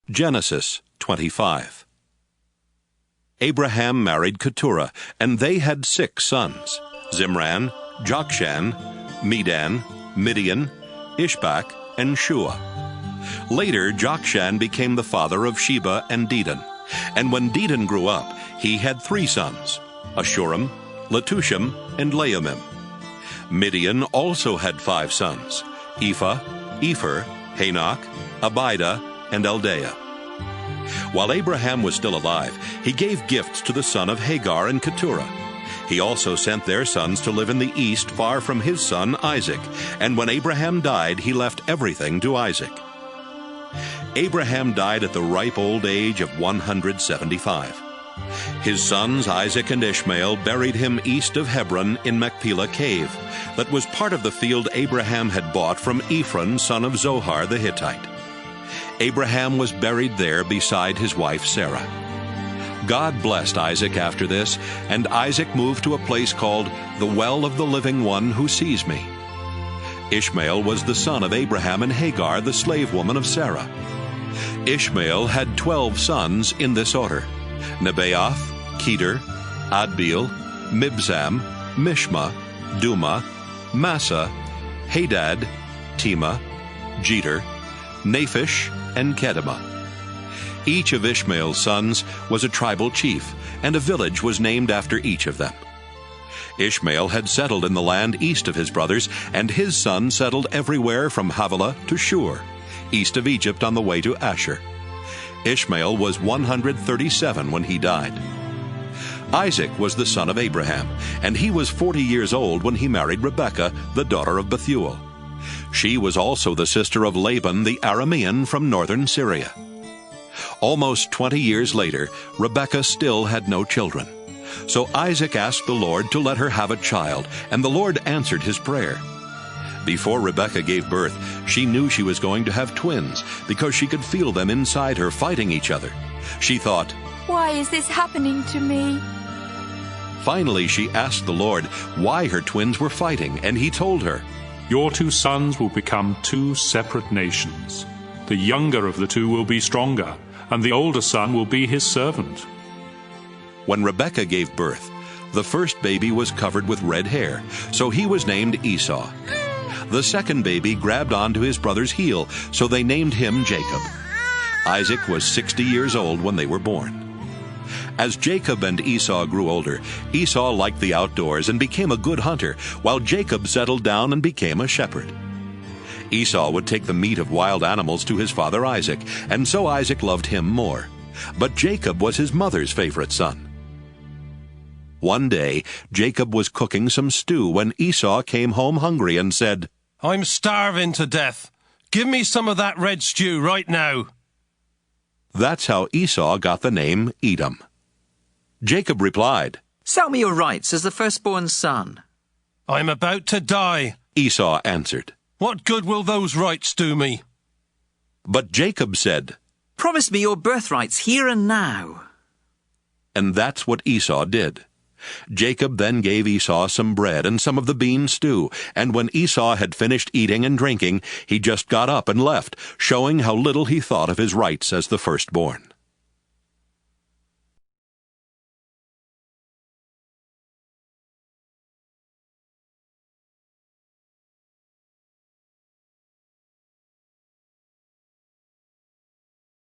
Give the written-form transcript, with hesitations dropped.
Genesis 25. Abraham married Keturah, and they had 6 sons: Zimran, Jokshan, Medan, Midian, Ishbak, and Shua. Later, Jokshan became the father of Sheba and Dedan. And when Dedan grew up, he had 3 sons: Ashurim, Letushim, and Laumim. Midian also had 5 sons: Ephah, Epher, Hanok, Abida, and Eldaah. While Abraham was still alive, he gave gifts to the son of Hagar and Keturah. He also sent their sons to live in the east far from his son Isaac, and when Abraham died, he left everything to Isaac. Abraham died at the ripe old age of 175. His sons Isaac and Ishmael buried him east of Hebron in Machpelah Cave, that was part of the field Abraham had bought from Ephron, son of Zohar the Hittite. Abraham was buried there beside his wife Sarah. God blessed Isaac after this, and Isaac moved to a place called the Well of the Living One Who Sees Me. Ishmael was the son of Abraham and Hagar, the slave woman of Sarah. Ishmael had 12 sons in this order: Nebaioth, Kedar, Adbeel, Mibsam, Mishma, Duma, Massa, Hadad, Tema, Jeter, Naphish, and Kedemah. Each of Ishmael's sons was a tribal chief, and a village was named after each of them. Ishmael had settled in the land east of his brothers, and his sons settled everywhere from Havilah to Shur, east of Egypt on the way to Ashur. Ishmael was 137 when he died. Isaac was the son of Abraham, and he was 40 years old when he married Rebekah, the daughter of Bethuel. She was also the sister of Laban the Aramean from northern Syria. Almost 20 years later, Rebekah still had no children. So Isaac asked the Lord to let her have a child, and the Lord answered his prayer. Before Rebekah gave birth, she knew she was going to have twins, because she could feel them inside her fighting each other. She thought, "Why is this happening to me?" Finally, she asked the Lord why her twins were fighting, and he told her, "Your 2 sons will become 2 separate nations. The younger of the 2 will be stronger, and the older son will be his servant." When Rebekah gave birth, the first baby was covered with red hair, so he was named Esau. The second baby grabbed onto his brother's heel, so they named him Jacob. Isaac was 60 years old when they were born. As Jacob and Esau grew older, Esau liked the outdoors and became a good hunter, while Jacob settled down and became a shepherd. Esau would take the meat of wild animals to his father Isaac, and so Isaac loved him more. But Jacob was his mother's favorite son. One day, Jacob was cooking some stew when Esau came home hungry and said, "I'm starving to death. Give me some of that red stew right now." That's how Esau got the name Edom. Jacob replied, "Sell me your rights as the firstborn son." "I'm about to die," Esau answered. "What good will those rights do me?" But Jacob said, "Promise me your birthrights here and now." And that's what Esau did. Jacob then gave Esau some bread and some of the bean stew, and when Esau had finished eating and drinking, he just got up and left, showing how little he thought of his rights as the firstborn.